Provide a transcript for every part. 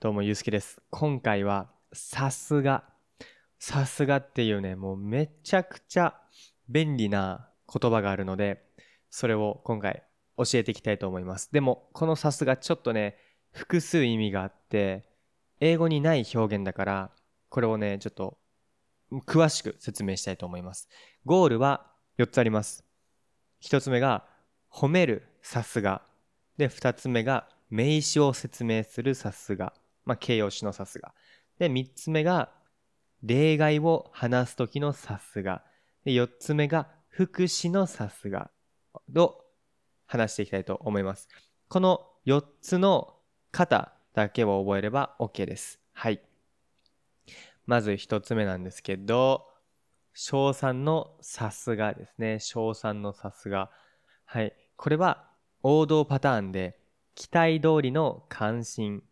どうも、ゆうすけです。今回は、さすが。さすがっていうね、もうめちゃくちゃ便利な言葉があるので、それを今回教えていきたいと思います。でも、このさすがちょっとね、複数意味があって、英語にない表現だから、これをね、ちょっと詳しく説明したいと思います。ゴールは4つあります。1つ目が、褒めるさすが。で、2つ目が、名詞を説明するさすが。形容詞のさすが。で、3つ目が、例外を話すときのさすが。で、4つ目が、副詞のさすがを話していきたいと思います。この4つの型だけを覚えれば OK です。はい。まず1つ目なんですけど、称賛のさすがですね。称賛のさすが。はい。これは王道パターンで、期待通りの関心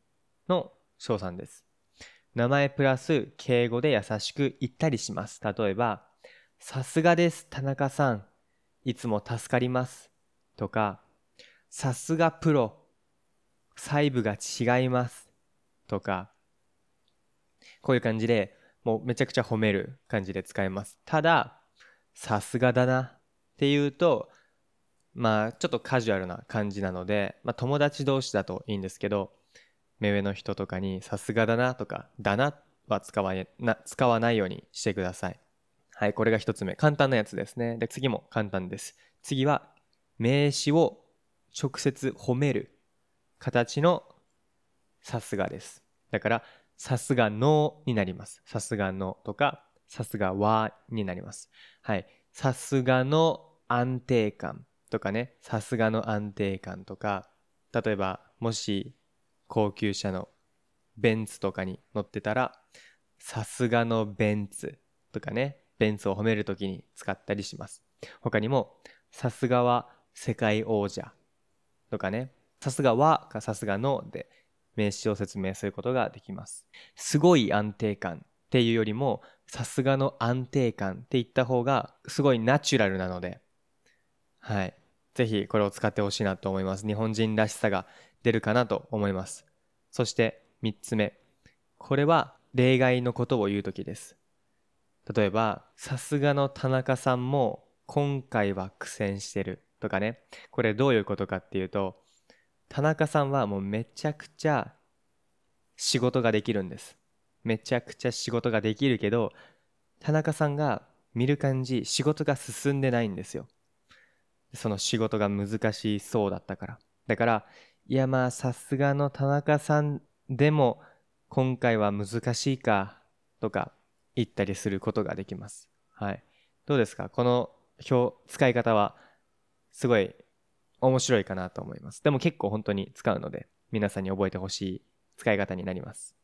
の称賛です。名前プラス敬語で優しく言ったりします。例えば、さすがです、田中さん。いつも助かります。とか、さすがプロ。細部が違います。とか、こういう感じで、もうめちゃくちゃ褒める感じで使えます。ただ、さすがだなっていうと、ちょっとカジュアルな感じなので、友達同士だといいんですけど、目上の人とかにさすがだなとか、だなは使わないようにしてください。はい、これが一つ目。簡単なやつですね。で、次も簡単です。次は、名詞を直接褒める形のさすがです。だから、さすがのになります。さすがのとか、さすがはになります。はい。さすがの安定感とかね、さすがの安定感とか、例えば、もし高級車のベンツとかに乗ってたら、さすがのベンツとかね、ベンツを褒めるときに使ったりします。他にも、さすがは世界王者とかね、さすがはかさすがので名詞を説明することができます。すごい安定感っていうよりも、さすがの安定感って言った方がすごいナチュラルなので、はい。ぜひこれを使ってほしいなと思います。日本人らしさが出るかなと思います。そして3つ目。これは例外のことを言うときです。例えば、さすがの田中さんも今回は苦戦してるとかね。これどういうことかっていうと、田中さんはもうめちゃくちゃ仕事ができるんです。めちゃくちゃ仕事ができるけど、田中さんが見る感じ仕事が進んでないんですよ。その仕事が難しそうだったから。だから、いやさすがの田中さんでも今回は難しいかとか言ったりすることができます。はい。どうですかこの使い方はすごい面白いかなと思います。でも結構本当に使うので皆さんに覚えてほしい使い方になります。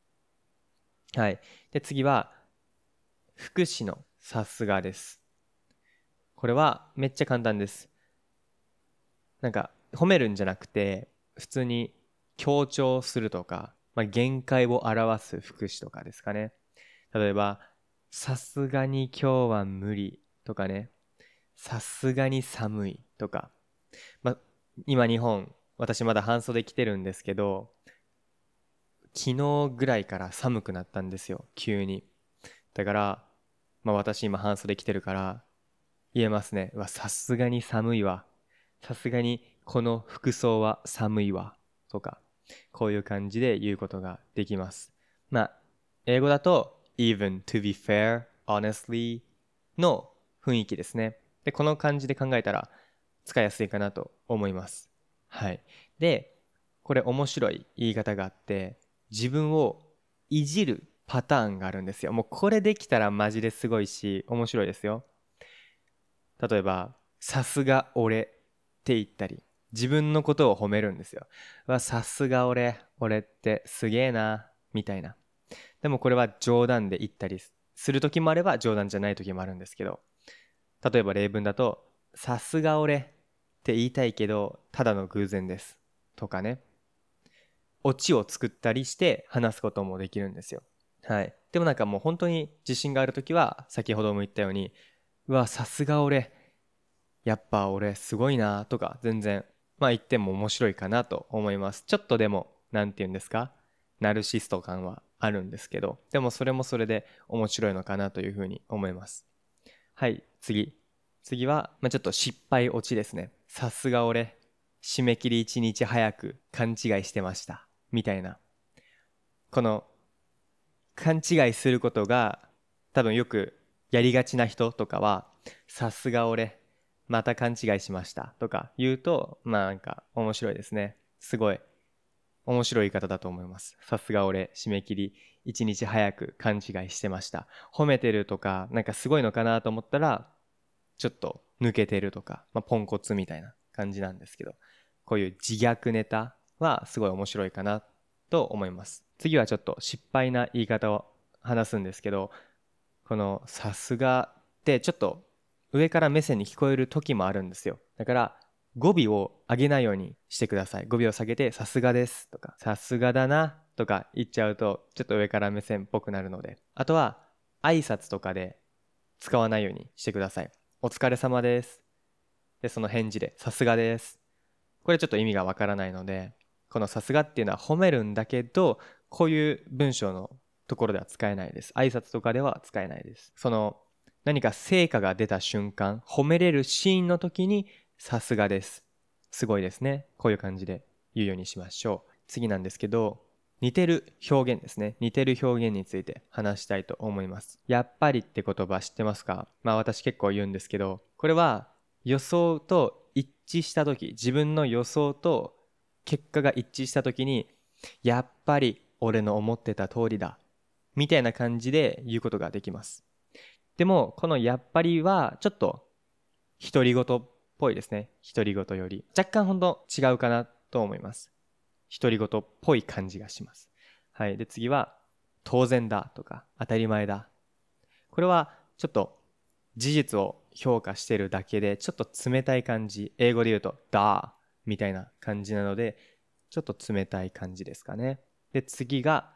はい。で、次は副詞のさすがです。これはめっちゃ簡単です。なんか褒めるんじゃなくて普通に強調するとか、限界を表す副詞とかですかね。例えば、さすがに今日は無理とかね、さすがに寒いとか、ま、今日本、私まだ半袖着てるんですけど、昨日ぐらいから寒くなったんですよ、急に。だから、私今半袖着てるから言えますね。さすがに寒いわ。さすがにこの服装は寒いわ。とか、こういう感じで言うことができます。英語だと even, to be fair, honestly の雰囲気ですね。で、この感じで考えたら使いやすいかなと思います。はい。で、これ面白い言い方があって、自分をいじるパターンがあるんですよ。もうこれできたらマジですごいし、面白いですよ。例えば、さすが俺って言ったり、自分のことを褒めるんですよ。さすが俺ってすげえな、みたいな。でもこれは冗談で言ったりする時もあれば冗談じゃない時もあるんですけど、例えば例文だと、さすが俺って言いたいけど、ただの偶然です。とかね。オチを作ったりして話すこともできるんですよ。はい。でもなんかもう本当に自信がある時は、先ほども言ったように、さすが俺、やっぱ俺すごいなとか全然言っても面白いかなと思います。ちょっとでもなんて言うんですか、ナルシスト感はあるんですけど、でもそれもそれで面白いのかなというふうに思います。はい、次は、ちょっと失敗オチですね。さすが俺、締め切り1日早く勘違いしてました。みたいな。この勘違いすることが多分よくやりがちな人とかは、さすが俺、また勘違いしましたとか言うと、なんか面白いですね。すごい面白い言い方だと思います。さすが俺、締め切り1日早く勘違いしてました。褒めてるとか、なんかすごいのかなと思ったら、ちょっと抜けてるとか、ポンコツみたいな感じなんですけど、こういう自虐ネタはすごい面白いかなと思います。次はちょっと失敗な言い方を話すんですけど、このさすがってちょっと上から目線に聞こえる時もあるんですよ。だから語尾を上げないようにしてください。語尾を下げてさすがですとかさすがだなとか言っちゃうとちょっと上から目線っぽくなるので、あとは挨拶とかで使わないようにしてください。お疲れ様です。で、その返事でさすがです。これちょっと意味がわからないので、このさすがっていうのは褒めるんだけど、こういう文章のところでは使えないです。挨拶とかでは使えないです。その何か成果が出た瞬間、褒めれるシーンの時にさすがです。すごいですね。こういう感じで言うようにしましょう。次なんですけど、似てる表現ですね。似てる表現について話したいと思います。やっぱりって言葉知ってますか？私結構言うんですけど、これは予想と一致した時、自分の予想と結果が一致した時に、やっぱり俺の思ってた通りだみたいな感じで言うことができます。でもこのやっぱりはちょっと独り言っぽいですね。独り言より若干ほんと違うかなと思います。独り言っぽい感じがします。はい。で次は当然だとか当たり前だ。これはちょっと事実を評価してるだけでちょっと冷たい感じ。英語で言うとだみたいな感じなのでちょっと冷たい感じですかね。で次が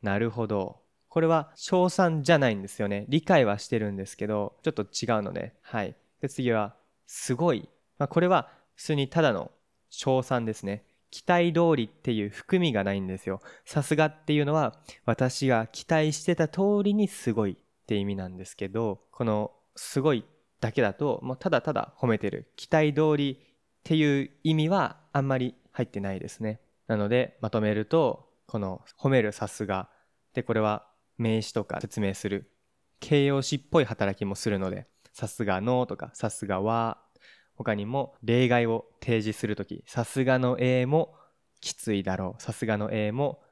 なるほど。これは称賛じゃないんですよね。理解はしてるんですけどちょっと違うので、はい。で次はすごい。これは普通にただの称賛ですね。期待通りっていう含みがないんですよ。さすがっていうのは私が期待してた通りにすごいって意味なんですけど、このすごいだけだともうただただ褒めてる。期待通りっていう意味はあんまり入ってないですね。なのでまとめると、この褒めるさすがで、これは名詞とか説明する形容詞っぽい働きもするので、さすがのとかさすがは、他にも例外を提示するとき、さすがの A もきついだろう、さすがの A も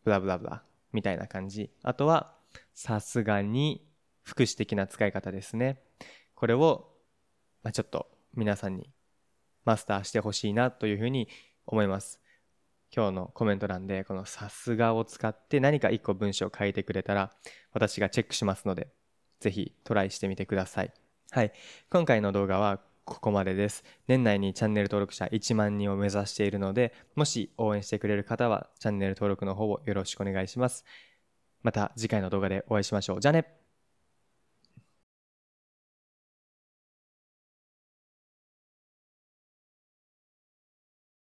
ブラブラブラみたいな感じ。あとはさすがに副詞的な使い方ですね。これをちょっと皆さんにマスターしてほしいなというふうに思います。今日のコメント欄でこのさすがを使って何か一個文章を書いてくれたら私がチェックしますので、ぜひトライしてみてください。はい。今回の動画はここまでです。年内にチャンネル登録者1万人を目指しているので、もし応援してくれる方はチャンネル登録の方をよろしくお願いします。また次回の動画でお会いしましょう。じゃあね。